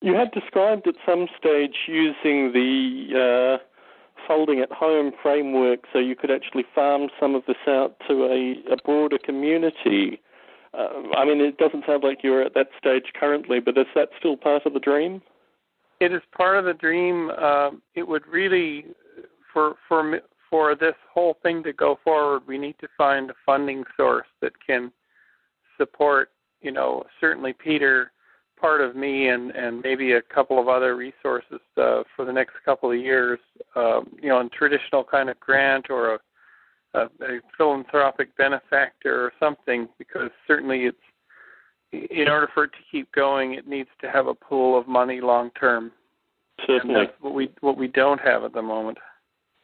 You had described at some stage using the folding at home framework so you could actually farm some of this out to a broader community. I mean, it doesn't sound like you're at that stage currently, but is that still part of the dream? It is part of the dream. It would really... For this whole thing to go forward, we need to find a funding source that can support, certainly Peter, part of me, and maybe a couple of other resources for the next couple of years, in traditional kind of grant or a philanthropic benefactor or something, because certainly it's, in order for it to keep going, it needs to have a pool of money long term. Certainly. And that's what we don't have at the moment.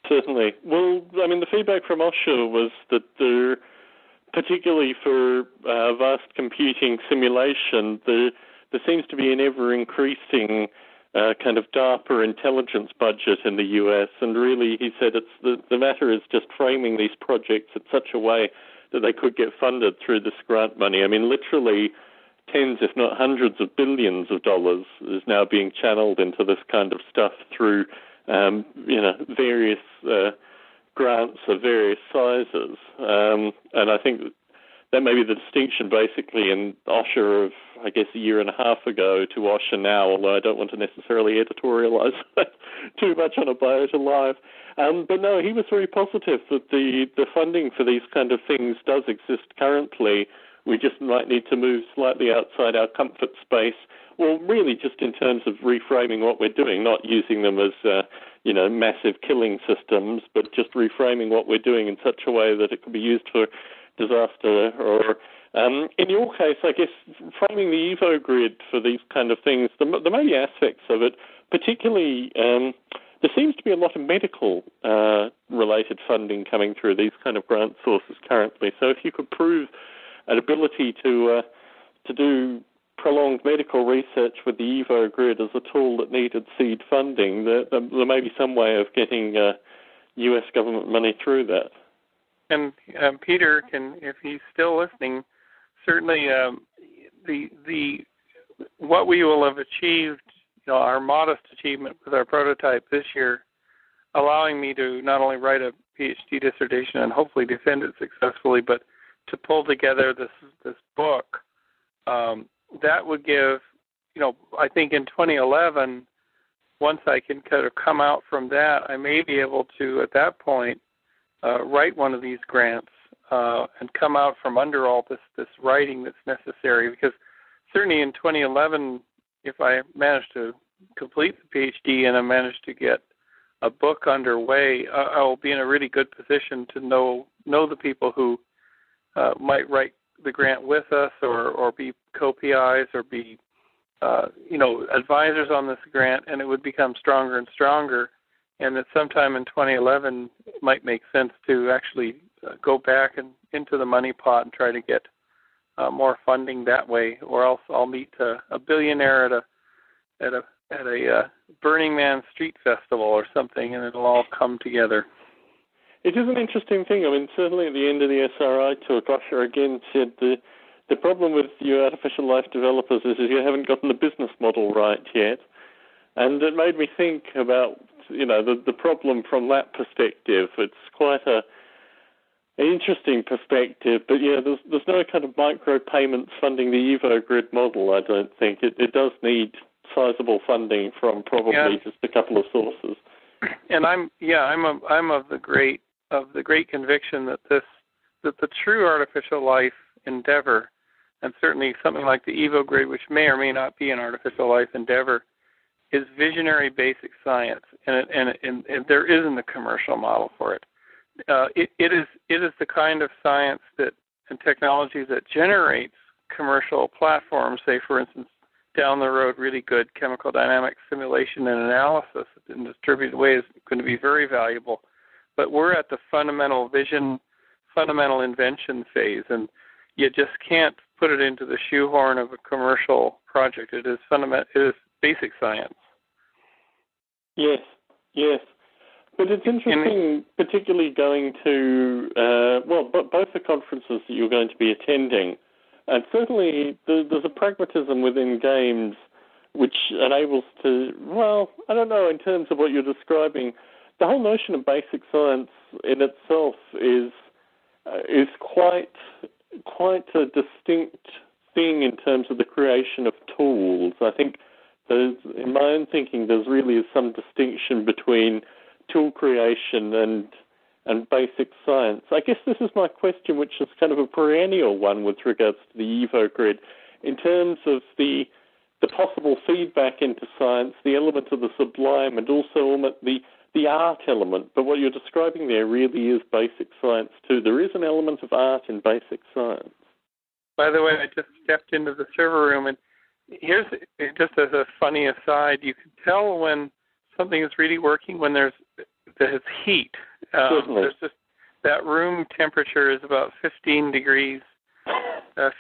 Certainly. Well, I mean, the feedback from OSHA was that there, particularly for vast computing simulation, there seems to be an ever-increasing kind of DARPA intelligence budget in the U.S., and really, he said, the matter is just framing these projects in such a way that they could get funded through this grant money. I mean, literally tens, if not hundreds of billions of dollars is now being channeled into this kind of stuff through various grants of various sizes. And I think that may be the distinction basically in OSHA of, I guess, a year and a half ago to OSHA now, although I don't want to necessarily editorialize that. too much on a Biota Live. But no, he was very positive that the funding for these kind of things does exist currently. We just might need to move slightly outside our comfort space. Well, really just in terms of reframing what we're doing, not using them as, massive killing systems, but just reframing what we're doing in such a way that it can be used for disaster or, in your case, I guess, framing the Evo grid for these kind of things, the main aspects of it, particularly, there seems to be a lot of medical related funding coming through these kind of grant sources currently. So if you could prove an ability to do prolonged medical research with the Evo grid as a tool that needed seed funding, there may be some way of getting U.S. government money through that. And Peter can, if he's still listening, certainly the what we will have achieved, our modest achievement with our prototype this year, allowing me to not only write a PhD dissertation and hopefully defend it successfully, but to pull together this book, that would give, I think in 2011, once I can kind of come out from that, I may be able to, at that point, write one of these grants and come out from under all this writing that's necessary. Because certainly in 2011, if I manage to complete the PhD and I manage to get a book underway, I will be in a really good position to know the people who might write the grant with us or be co-PIs or be, advisors on this grant, and it would become stronger and stronger. And that sometime in 2011 it might make sense to actually go back and into the money pot and try to get more funding that way, or else I'll meet a billionaire at a Burning Man street festival or something, and it'll all come together. It is an interesting thing. I mean, certainly at the end of the SRI talk, Usher again said the problem with you artificial life developers is you haven't gotten the business model right yet. And it made me think about, the problem from that perspective. It's quite an interesting perspective, but there's no kind of micro payments funding the Evo grid model, I don't think. It does need sizable funding from probably just a couple of sources. And I'm of the great conviction that the true artificial life endeavor, and certainly something like the Evo grid, which may or may not be an artificial life endeavor, is visionary basic science, and there isn't a commercial model for it. It is the kind of science and technology that generates commercial platforms. Say, for instance, down the road, really good chemical dynamic simulation and analysis in a distributed way is going to be very valuable. But we're at the fundamental vision, fundamental invention phase, and you just can't put it into the shoehorn of a commercial project. It is basic science. Yes. But it's interesting, particularly going to, both the conferences that you're going to be attending, and certainly there's a pragmatism within games which enables I don't know, in terms of what you're describing, the whole notion of basic science in itself is quite a distinct thing in terms of the creation of tools. I think in my own thinking, there's really some distinction between tool creation and basic science. I guess this is my question, which is kind of a perennial one with regards to the Evo grid, in terms of the possible feedback into science, the element of the sublime, and also the art element. But what you're describing there really is basic science too. There is an element of art in basic science. By the way, I just stepped into the server room, and here's just as a funny aside, you can tell when something is really working when there's heat. There's just that room temperature is about 15 degrees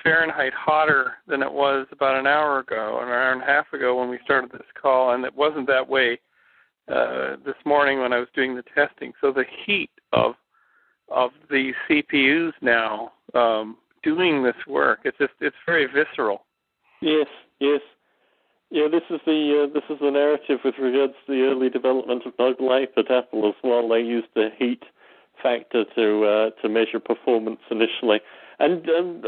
Fahrenheit hotter than it was about an hour and a half ago when we started this call, and it wasn't that way this morning when I was doing the testing. So the heat of the CPUs now doing this work, it's very visceral. Yes. Yeah, this is the narrative with regards to the early development of Noble Ape at Apple as well. They used the heat factor to measure performance initially. And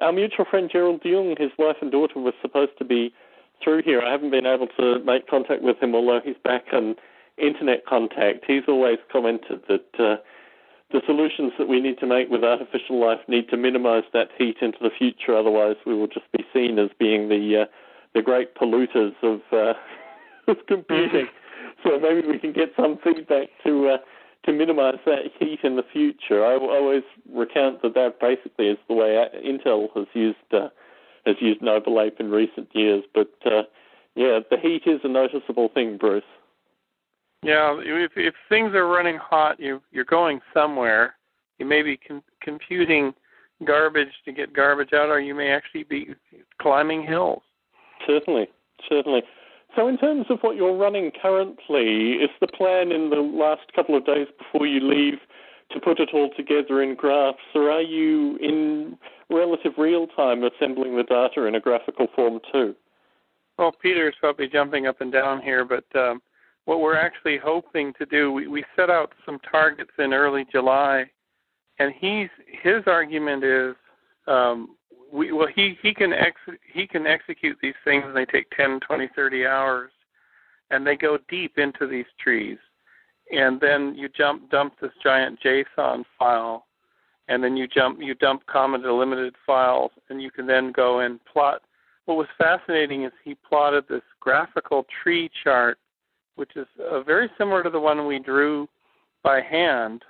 our mutual friend Gerald Jung, his wife and daughter, was supposed to be through here. I haven't been able to make contact with him, although he's back in internet contact, he's always commented that the solutions that we need to make with artificial life need to minimize that heat into the future. Otherwise, we will just be seen as being the great polluters of computing. So maybe we can get some feedback to minimize that heat in the future. I always recount that basically is the way Intel has used Noble Ape in recent years. But yeah, the heat is a noticeable thing, Bruce. Yeah, if things are running hot, you're going somewhere. You may be computing garbage to get garbage out, or you may actually be climbing hills. Certainly. So in terms of what you're running currently, is the plan in the last couple of days before you leave to put it all together in graphs, or are you in relative real time assembling the data in a graphical form too? Well, Peter's probably jumping up and down here, but what we're actually hoping to do, we set out some targets in early July, and his argument is he can execute these things, and they take 10, 20, 30 hours, and they go deep into these trees. And then you dump this giant JSON file, and then you dump comma delimited files, and you can then go and plot. What was fascinating is he plotted this graphical tree chart, which is very similar to the one we drew by hand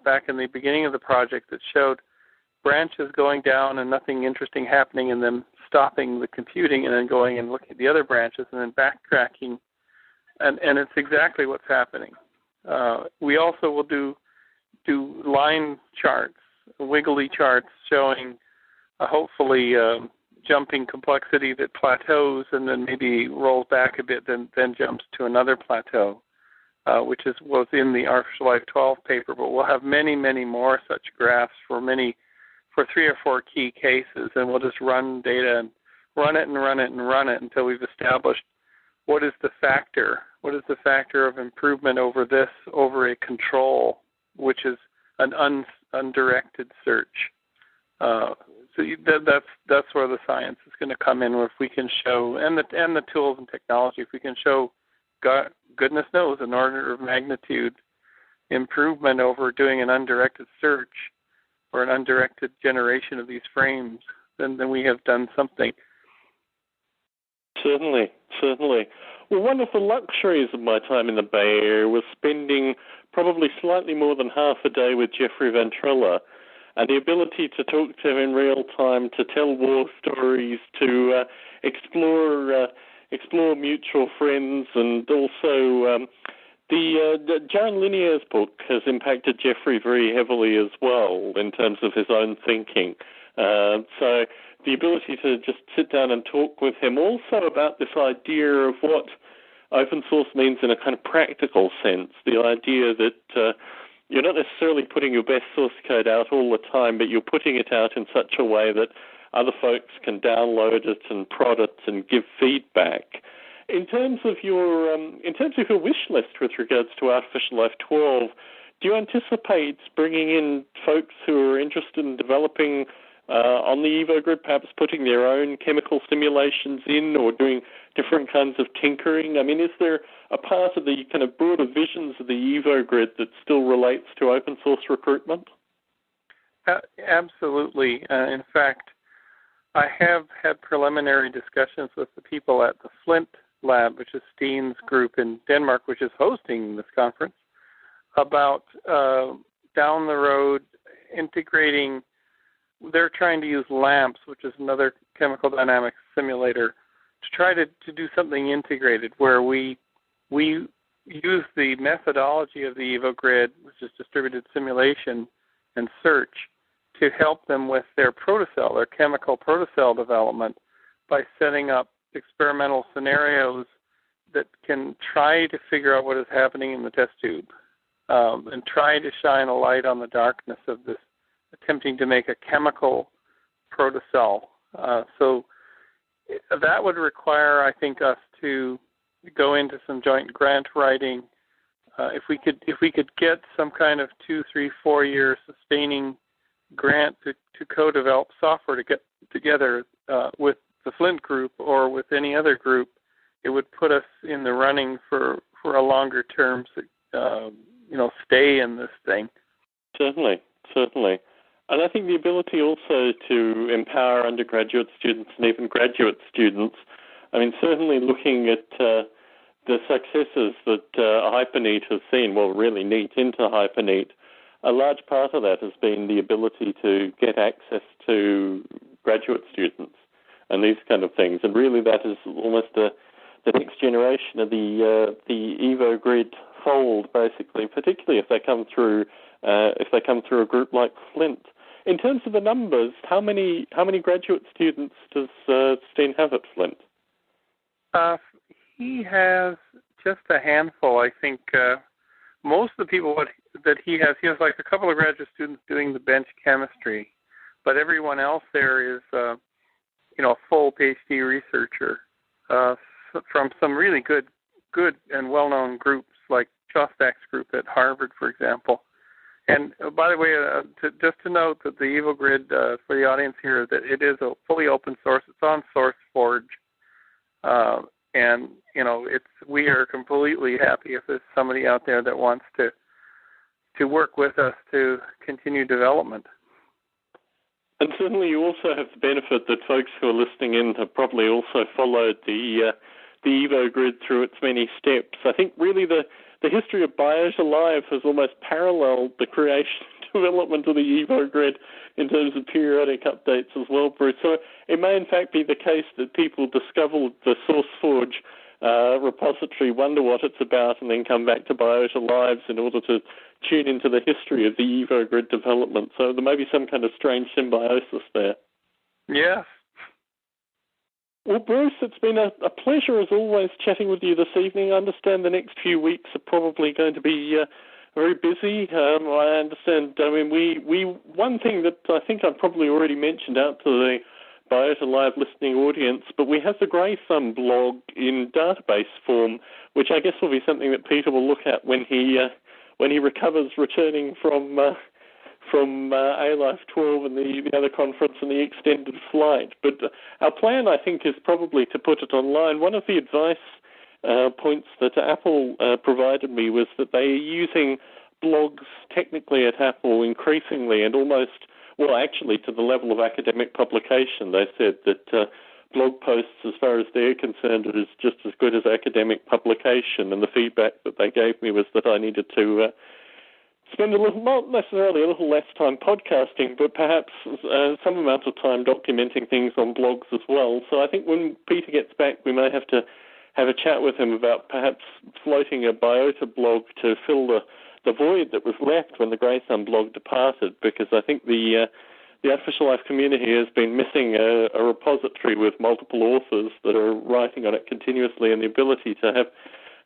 back in the beginning of the project, that showed branches going down and nothing interesting happening, and then stopping the computing and then going and looking at the other branches and then backtracking. And it's exactly what's happening. We also will do line charts, wiggly charts showing hopefully jumping complexity that plateaus and then maybe rolls back a bit, then jumps to another plateau, which was in the Artificial Life 12 paper. But we'll have many, many more such graphs for 3 or 4 key cases, and we'll just run data and run it until we've established what is the factor of improvement over a control, which is an undirected search. So that's where the science is going to come in, where if we can show, and the tools and technology, if we can show, goodness knows, an order of magnitude improvement over doing an undirected search or an undirected generation of these frames, then we have done something. Certainly. Well, one of the luxuries of my time in the Bay Area was spending probably slightly more than half a day with Jeffrey Ventrella, and the ability to talk to him in real time, to tell war stories, to explore mutual friends, and also the Jaron Lanier's book has impacted Jeffrey very heavily as well in terms of his own thinking. So the ability to just sit down and talk with him also about this idea of what open source means in a kind of practical sense, the idea that you're not necessarily putting your best source code out all the time, but you're putting it out in such a way that other folks can download it and prod it and give feedback. In terms of your wish list with regards to Artificial Life 12, do you anticipate bringing in folks who are interested in developing on the Evo Grid, perhaps putting their own chemical simulations in or doing different kinds of tinkering? I mean, is there a part of the kind of broader visions of the Evo Grid that still relates to open source recruitment? Absolutely. In fact, I have had preliminary discussions with the people at the Flint Lab, which is Steen's group in Denmark, which is hosting this conference, about down the road integrating. They're trying to use LAMPS, which is another chemical dynamics simulator, to try to do something integrated where we use the methodology of the Evo Grid, which is distributed simulation and search, to help them with their protocell, their chemical protocell development, by setting up experimental scenarios that can try to figure out what is happening in the test tube and try to shine a light on the darkness of this, attempting to make a chemical protocell. So that would require, I think, us to go into some joint grant writing. If we could get some kind of 2, 3, 4 year sustaining grant to co-develop software to get together with the Flint group or with any other group, it would put us in the running for a longer term, stay in this thing. Certainly. And I think the ability also to empower undergraduate students and even graduate students, I mean, certainly looking at the successes that HyperNeat has seen, well, really NEAT into HyperNeat, a large part of that has been the ability to get access to graduate students and these kind of things. And really that is almost the next generation of the EvoGrid fold, basically, particularly if they come through a group like Flint. In terms of the numbers, how many graduate students does Steen have at Flint? He has just a handful. I think most of the people that he has like a couple of graduate students doing the bench chemistry, but everyone else there is a full PhD researcher from some really good and well-known groups like Shostak's group at Harvard, for example. And by the way, just to note that the EvoGrid, for the audience here, that it is a fully open source. It's on SourceForge, and we are completely happy if there's somebody out there that wants to work with us to continue development. And certainly, you also have the benefit that folks who are listening in have probably also followed the EvoGrid through its many steps. I think really the history of Biota Live has almost paralleled the creation and development of the EvoGrid in terms of periodic updates as well, Bruce. So it may in fact be the case that people discover the SourceForge repository, wonder what it's about, and then come back to Biota Lives in order to tune into the history of the EvoGrid development. So there may be some kind of strange symbiosis there. Yes. Well, Bruce, it's been a pleasure as always chatting with you this evening. I understand the next few weeks are probably going to be very busy. I understand. I mean, we one thing that I think I've probably already mentioned out to the Biota Live listening audience, but we have the Grey Thumb blog in database form, which I guess will be something that Peter will look at when he recovers, returning from A-Life 12 and the other conference and the extended flight. But our plan, I think, is probably to put it online. One of the advice points that Apple provided me was that they are using blogs technically at Apple increasingly and almost, well, actually to the level of academic publication. They said that blog posts, as far as they're concerned, is just as good as academic publication. And the feedback that they gave me was that I needed to spend not necessarily a little less time podcasting, but perhaps some amount of time documenting things on blogs as well. So I think when Peter gets back, we may have to have a chat with him about perhaps floating a Biota blog to fill the void that was left when the Grey Thumb blog departed, because I think the Artificial Life community has been missing a repository with multiple authors that are writing on it continuously, and the ability to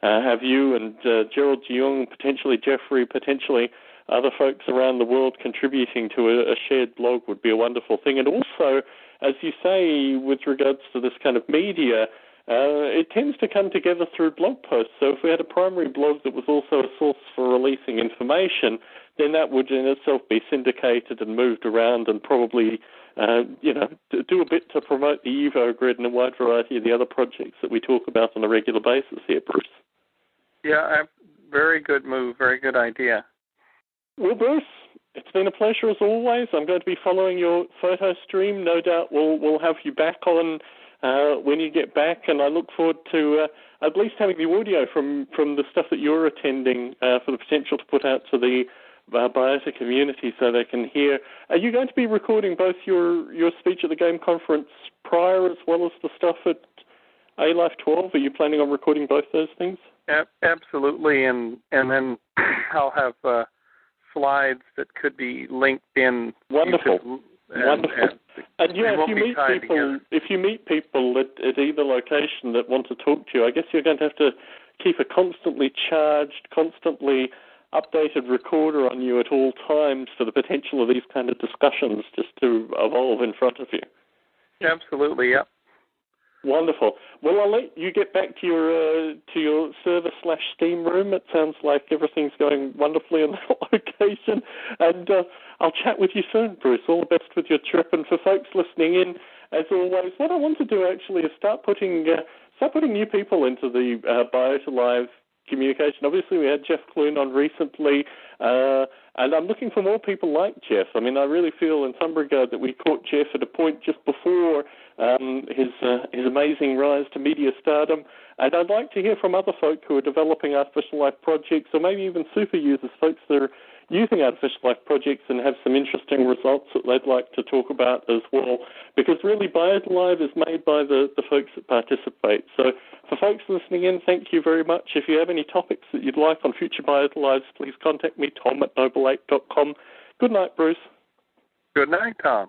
have you and Gerald Jung, potentially Jeffrey, potentially other folks around the world contributing to a shared blog would be a wonderful thing. And also, as you say, with regards to this kind of media, it tends to come together through blog posts. So if we had a primary blog that was also a source for releasing information, then that would in itself be syndicated and moved around and probably do a bit to promote the EvoGrid and a wide variety of the other projects that we talk about on a regular basis here, Bruce. Yeah, very good move, very good idea. Well, Bruce, it's been a pleasure as always. I'm going to be following your photo stream. No doubt we'll have you back on when you get back, and I look forward to at least having the audio from the stuff that you're attending for the potential to put out to the Biota community so they can hear. Are you going to be recording both your speech at the game conference prior as well as the stuff at A-Life 12? Are you planning on recording both those things? Absolutely, and then I'll have slides that could be linked in. Wonderful. Wonderful. And yeah, if you meet people at either location that want to talk to you, I guess you're going to have to keep a constantly charged, constantly updated recorder on you at all times for the potential of these kind of discussions just to evolve in front of you. Absolutely, yep. Wonderful. Well, I'll let you get back to your server/steam room. It sounds like everything's going wonderfully in that location. And I'll chat with you soon, Bruce. All the best with your trip. And for folks listening in, as always, what I want to do actually is start putting new people into the Biota Live communication. Obviously, we had Jeff Clune on recently, and I'm looking for more people like Jeff. I mean, I really feel in some regard that we caught Jeff at a point just before his amazing rise to media stardom, and I'd like to hear from other folk who are developing artificial life projects, or maybe even super users, folks that are using artificial life projects and have some interesting results that they'd like to talk about as well, because really Biota Live is made by the folks that participate. So for folks listening in, thank you very much. If you have any topics that you'd like on future Biota Lives, please contact me, Tom@noble8.com. Good night, Bruce. Good night, Tom.